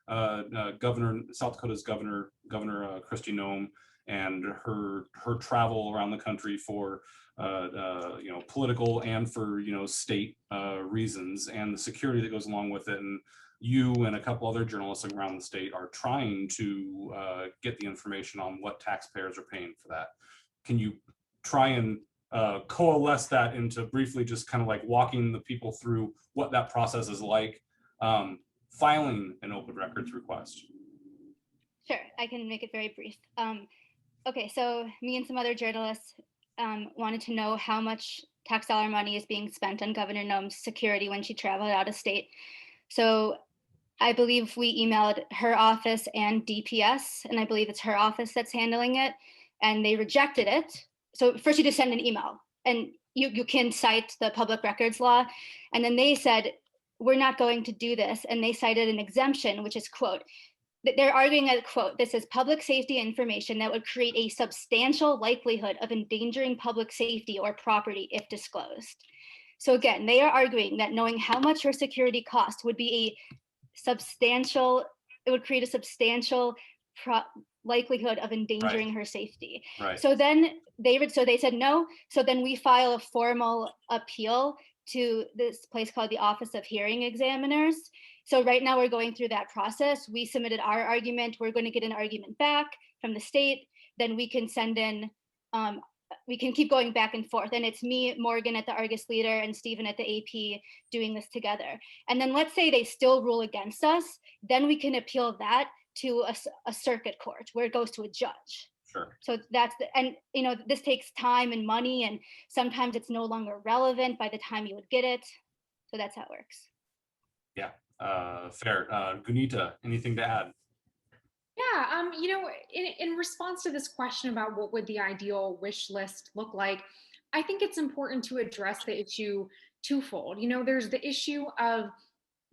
South Dakota's Governor Kristi Noem and her travel around the country for political and for state reasons, and the security that goes along with it. And you and a couple other journalists around the state are trying to get the information on what taxpayers are paying for that. Can you try and coalesce that into briefly just kind of like walking the people through what that process is like, filing an open records request? Sure, I can make it very brief. Okay, so me and some other journalists wanted to know how much tax dollar money is being spent on Governor Noem's security when she traveled out of state. So I believe we emailed her office and DPS, and I believe it's her office that's handling it, and they rejected it. So first you just send an email, and you can cite the public records law, and then they said, we're not going to do this, and they cited an exemption, which is, quote, they're arguing a quote, this is public safety information that would create a substantial likelihood of endangering public safety or property if disclosed. So again, they are arguing that knowing how much her security cost would be it would create a substantial likelihood of endangering her safety. Right. So then they said no. So then we file a formal appeal to this place called the Office of Hearing Examiners. So right now we're going through that process. We submitted our argument. We're going to get an argument back from the state. Then we can send in, we can keep going back and forth. And it's me, Morgan at the Argus Leader, and Stephen at the AP doing this together. And then let's say they still rule against us, then we can appeal that to a circuit court where it goes to a judge. Sure. So this takes time and money, and sometimes it's no longer relevant by the time you would get it. So that's how it works. Yeah, fair. Gunita, anything to add? Yeah, in response to this question about what would the ideal wish list look like, I think it's important to address the issue twofold. There's the issue of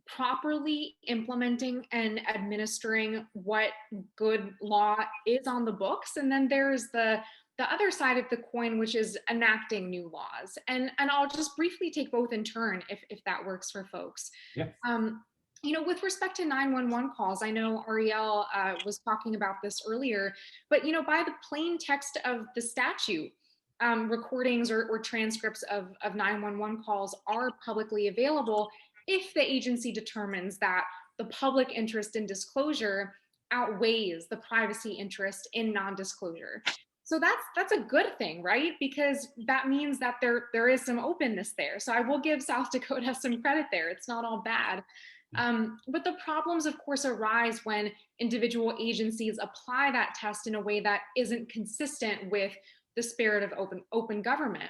properly implementing and administering what good law is on the books, and then there's the other side of the coin, which is enacting new laws. And I'll just briefly take both in turn if that works for folks. Yeah. With respect to 911 calls, I know Ariel was talking about this earlier, but by the plain text of the statute, recordings or transcripts of 911 calls are publicly available if the agency determines that the public interest in disclosure outweighs the privacy interest in non-disclosure. So that's a good thing, right? Because that means that there is some openness there. So I will give South Dakota some credit there. It's not all bad. But the problems, of course, arise when individual agencies apply that test in a way that isn't consistent with the spirit of open government.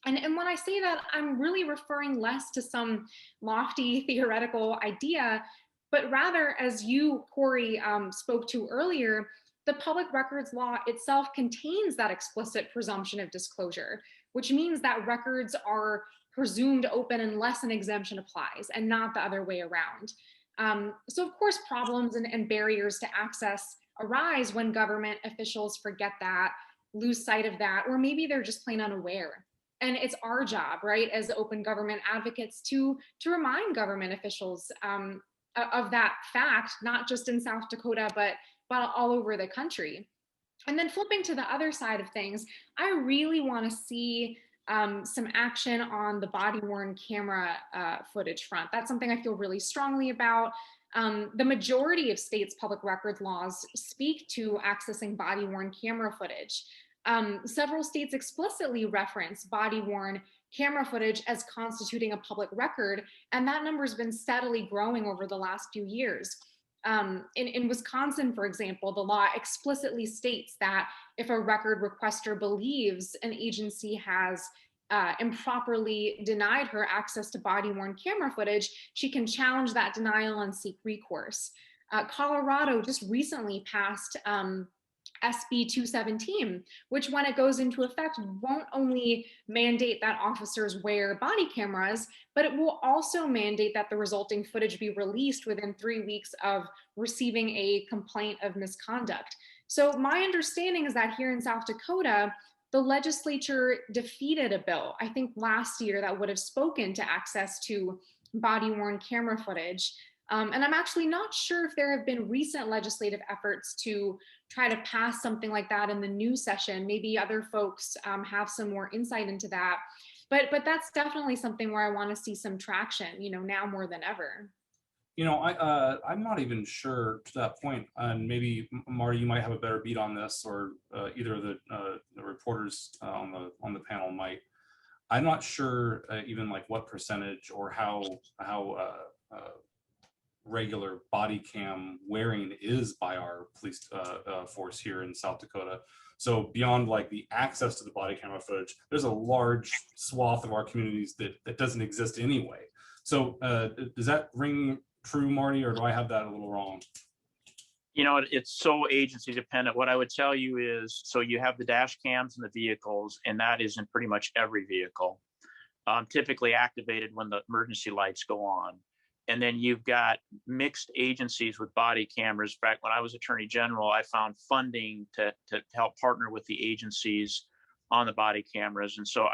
And when I say that, I'm really referring less to some lofty theoretical idea, but rather, as you, Corey, spoke to earlier, the public records law itself contains that explicit presumption of disclosure, which means that records are presumed open unless an exemption applies, and not the other way around. So of course, problems and barriers to access arise when government officials forget that, lose sight of that, or maybe they're just plain unaware. And it's our job, right, as open government advocates to remind government officials of that fact, not just in South Dakota, but all over the country. And then flipping to the other side of things, I really want to see some action on the body-worn camera footage front. That's something I feel really strongly about. The majority of states' public records laws speak to accessing body-worn camera footage. Several states explicitly reference body-worn camera footage as constituting a public record, and that number has been steadily growing over the last few years. In Wisconsin, for example, the law explicitly states that if a record requester believes an agency has improperly denied her access to body-worn camera footage, she can challenge that denial and seek recourse. Colorado just recently passed SB 217, which when it goes into effect won't only mandate that officers wear body cameras, but it will also mandate that the resulting footage be released within 3 weeks of receiving a complaint of misconduct. So my understanding is that here in South Dakota, the legislature defeated a bill, I think last year, that would have spoken to access to body-worn camera footage. And I'm actually not sure if there have been recent legislative efforts to try to pass something like that in the new session. Maybe other folks have some more insight into that. But that's definitely something where I want to see some traction, now more than ever. I'm not even sure to that point, and maybe Marty, you might have a better beat on this, or either of the reporters on the panel might. I'm not sure even like what percentage or how regular body cam wearing is by our police force here in South Dakota. So beyond like the access to the body camera footage, there's a large swath of our communities that doesn't exist anyway. So does that ring true, Marty, or do I have that a little wrong? It's so agency dependent. What I would tell you is, so you have the dash cams in the vehicles, and that is in pretty much every vehicle, typically activated when the emergency lights go on. And then you've got mixed agencies with body cameras. In fact, when I was Attorney General, I found funding to help partner with the agencies on the body cameras. And so,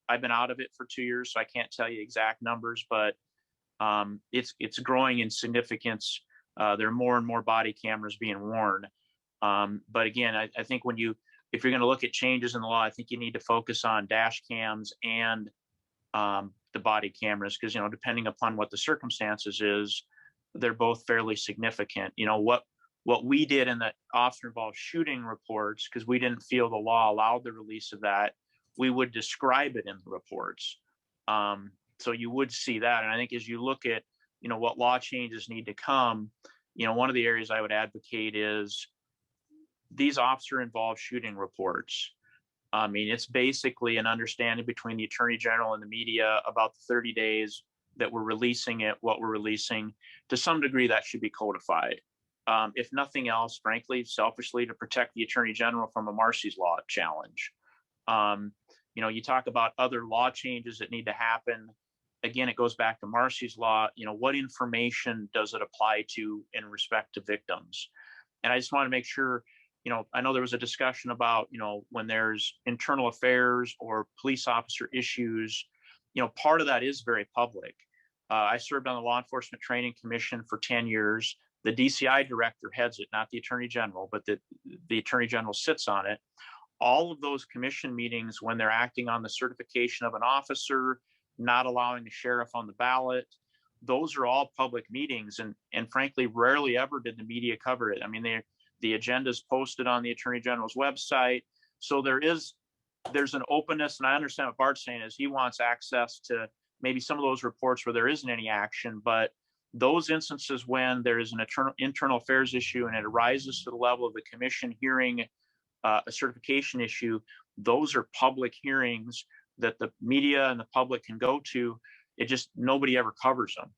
I've been out of it for 2 years, so I can't tell you exact numbers, but it's growing in significance. There are more and more body cameras being worn. But again, I think if you're going to look at changes in the law, I think you need to focus on dash cams and the body cameras, because depending upon what the circumstances is, they're both fairly significant. What we did in the officer involved shooting reports, because we didn't feel the law allowed the release of that, we would describe it in the reports. So you would see that. And I think as you look at what law changes need to come, one of the areas I would advocate is these officer involved shooting reports. I mean, it's basically an understanding between the Attorney General and the media about the 30 days that we're releasing it, what we're releasing. To some degree, that should be codified. If nothing else, frankly, selfishly, to protect the Attorney General from a Marcy's Law challenge. You talk about other law changes that need to happen. Again, it goes back to Marcy's Law. What information does it apply to in respect to victims? And I just want to make sure, I know there was a discussion about, when there's internal affairs or police officer issues, part of that is very public. I served on the Law Enforcement Training Commission for 10 years. The DCI director heads it, not the Attorney General, but the Attorney General sits on it. All of those commission meetings, when they're acting on the certification of an officer, not allowing the sheriff on the ballot, those are all public meetings. And frankly, rarely ever did the media cover it. I mean, the agenda is posted on the Attorney General's website. So there's an openness, and I understand what Bart's saying is he wants access to maybe some of those reports where there isn't any action, but those instances when there is an internal affairs issue and it arises to the level of the commission hearing a certification issue, those are public hearings that the media and the public can go to. It just, nobody ever covers them.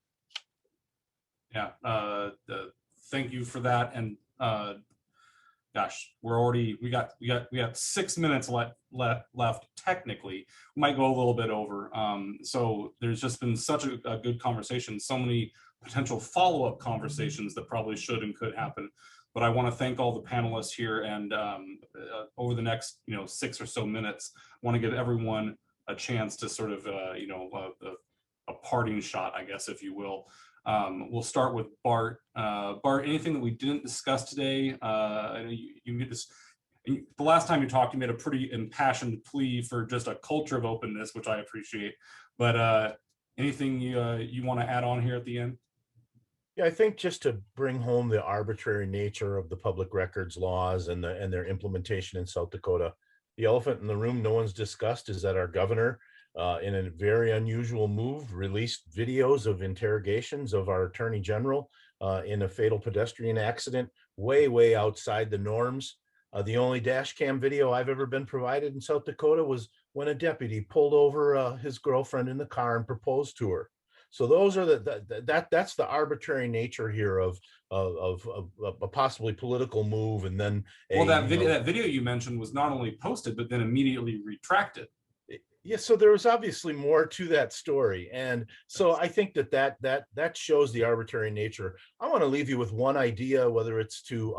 Yeah, thank you for that. And gosh, we got 6 minutes left technically. We might go a little bit over. So there's just been such a good conversation, so many potential follow-up conversations that probably should and could happen. But I want to thank all the panelists here, and over the next 6 or so minutes, I want to give everyone a chance to sort of a parting shot, I guess, if you will. We'll start with Bart. Bart, anything that we didn't discuss today? I know you made this, the last time you talked, you made a pretty impassioned plea for just a culture of openness, which I appreciate. But anything you want to add on here at the end? Yeah, I think just to bring home the arbitrary nature of the public records laws and their implementation in South Dakota, The elephant in the room no one's discussed is that our governor, in a very unusual move, released videos of interrogations of our attorney general in a fatal pedestrian accident, way outside the norms. The only dash cam video I've ever been provided in South Dakota was when a deputy pulled over his girlfriend in the car and proposed to her. So those are that's the arbitrary nature here of a possibly political move, and then well, that video you mentioned was not only posted but then immediately retracted. Yeah, so there was obviously more to that story, and so I think that shows the arbitrary nature. I want to leave you with one idea, whether it's to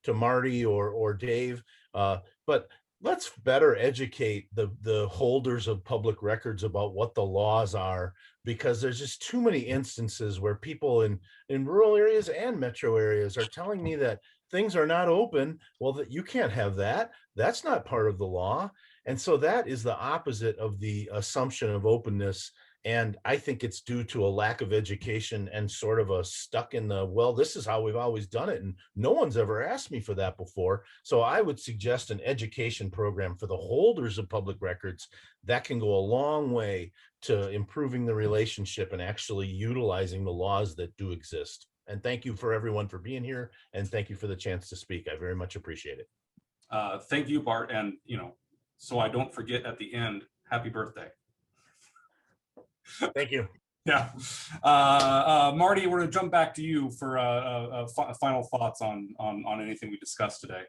Marty or Dave, but let's better educate the holders of public records about what the laws are, because there's just too many instances where people in rural areas and metro areas are telling me that things are not open. Well, that you can't have that. That's not part of the law. And so that is the opposite of the assumption of openness. And I think it's due to a lack of education and sort of a stuck in the, well, this is how we've always done it, and no one's ever asked me for that before. So I would suggest an education program for the holders of public records that can go a long way to improving the relationship and actually utilizing the laws that do exist. And thank you for everyone for being here, and thank you for the chance to speak. I very much appreciate it. Thank you, Bart. And, so I don't forget at the end, happy birthday. Thank you. Yeah. Marty, we're going to jump back to you for final thoughts on anything we discussed today.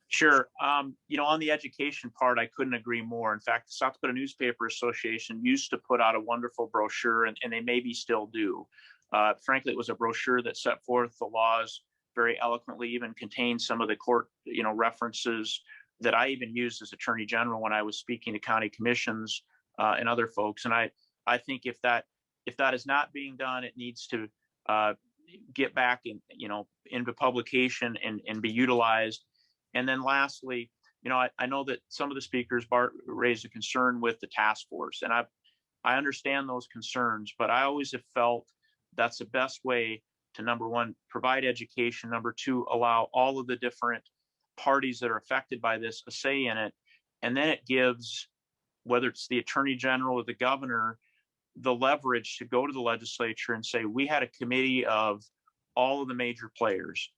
Sure. On the education part, I couldn't agree more. In fact, the South Dakota Newspaper Association used to put out a wonderful brochure, and they maybe still do. Frankly, it was a brochure that set forth the laws very eloquently, even contained some of the court, references that I even used as Attorney General when I was speaking to county commissions and other folks. And I think if that is not being done, it needs to get back into publication and be utilized. And then lastly, I know that some of the speakers, Bart, raised a concern with the task force, and I understand those concerns, but I always have felt that's the best way to, number one, provide education, number two, allow all of the different parties that are affected by this a say in it. And then it gives, whether it's the attorney general or the governor, the leverage to go to the legislature and say, we had a committee of all of the major players,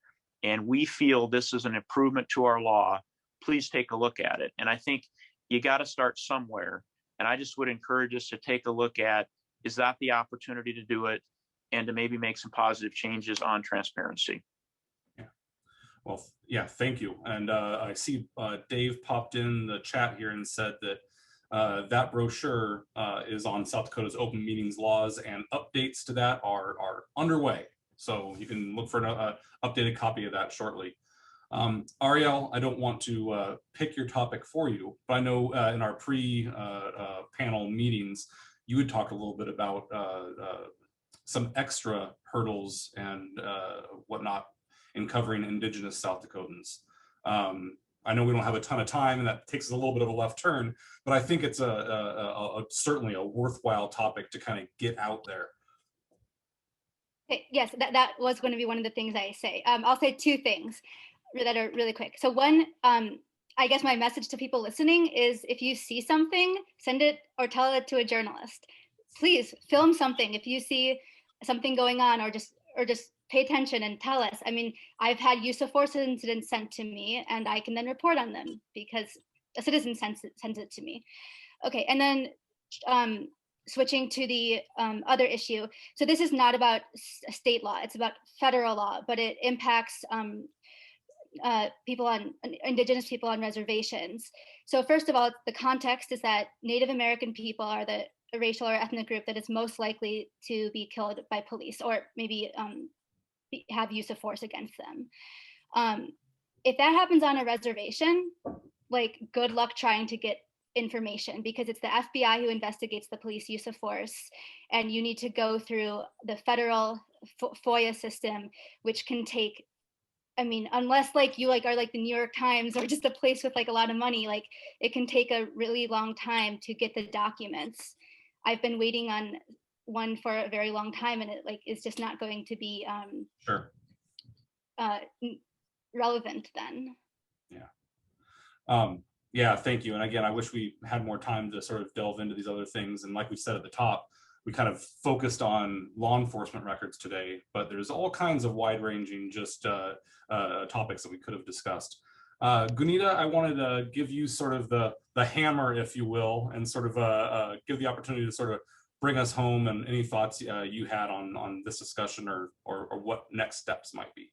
and we feel this is an improvement to our law. Please take a look at it. And I think you got to start somewhere. And I just would encourage us to take a look at, is that the opportunity to do it, and to maybe make some positive changes on transparency. Well, yeah, thank you. And I see Dave popped in the chat here and said that that brochure is on South Dakota's open meetings laws, and updates to that are underway. So you can look for an updated copy of that shortly. Ariel, I don't want to pick your topic for you, but I know in our pre-panel meetings, you would talk a little bit about some extra hurdles and whatnot in covering Indigenous South Dakotans. I know we don't have a ton of time, and that takes us a little bit of a left turn, but I think it's certainly a worthwhile topic to kind of get out there. Yes, that was going to be one of the things I say. I'll say two things that are really quick. So one, I guess my message to people listening is, if you see something, send it or tell it to a journalist. Please film something if you see something going on, or just pay attention and tell us. I mean, I've had use of force incidents sent to me, and I can then report on them because a citizen sends it to me. Okay, and then switching to the other issue. So this is not about state law, it's about federal law, but it impacts Indigenous people on reservations. So first of all, the context is that Native American people are the racial or ethnic group that is most likely to be killed by police, or maybe have use of force against them. If that happens on a reservation, like, good luck trying to get information, because it's the FBI who investigates the police use of force, and you need to go through the federal FOIA system, which can take, I mean, unless like you are like the New York Times or just a place with like a lot of money, like it can take a really long time to get the documents. I've been waiting on one for a very long time, and it is just not going to be Sure. Relevant then. Yeah. Yeah, thank you. And again, I wish we had more time to sort of delve into these other things. And like we said at the top, we kind of focused on law enforcement records today, but there's all kinds of wide-ranging just topics that we could have discussed. Gunita, I wanted to give you sort of the hammer, if you will, and sort of give the opportunity to sort of bring us home and any thoughts you had on this discussion or what next steps might be.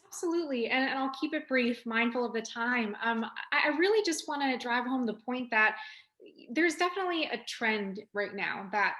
Absolutely, and I'll keep it brief, mindful of the time. I really just want to drive home the point that there's definitely a trend right now that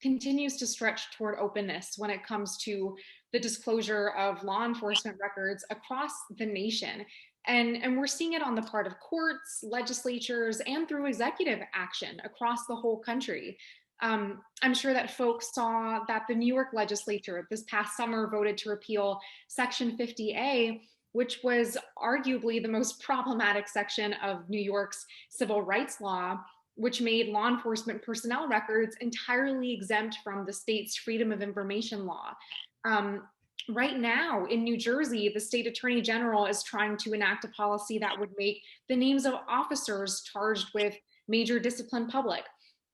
continues to stretch toward openness when it comes to the disclosure of law enforcement records across the nation. And we're seeing it on the part of courts, legislatures, and through executive action across the whole country. I'm sure that folks saw that the New York legislature this past summer voted to repeal Section 50A, which was arguably the most problematic section of New York's civil rights law, which made law enforcement personnel records entirely exempt from the state's Freedom of Information law. Right now in New Jersey, the state attorney general is trying to enact a policy that would make the names of officers charged with major discipline public.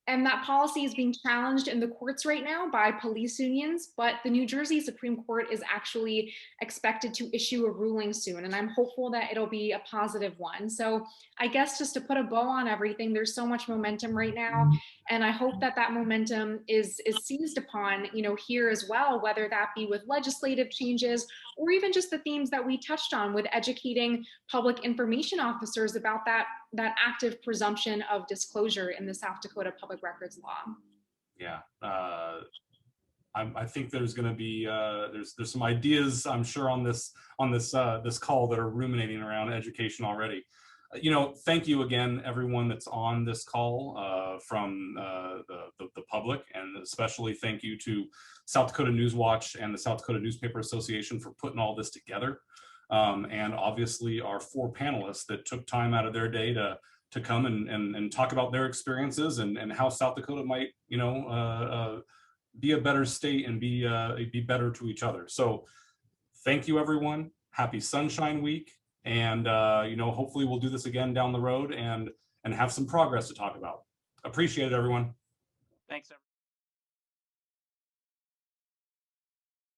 And that policy is being challenged in the courts right now by police unions, but the New Jersey Supreme Court is actually expected to issue a ruling soon. And I'm hopeful that it'll be a positive one. So I guess just to put a bow on everything, there's so much momentum right now. And I hope that that momentum is seized upon, here as well, whether that be with legislative changes or even just the themes that we touched on with educating public information officers about that active presumption of disclosure in the South Dakota Public Records Law. Yeah, I think there's going to be there's some ideas, I'm sure, on this call that are ruminating around education already. Thank you again, everyone that's on this call from the public, and especially thank you to South Dakota News Watch and the South Dakota Newspaper Association for putting all this together. And obviously our 4 panelists that took time out of their day to come and talk about their experiences and how South Dakota might, be a better state and be better to each other. So thank you, everyone. Happy Sunshine Week. And, hopefully we'll do this again down the road and have some progress to talk about. Appreciate it, everyone. Thanks, everyone.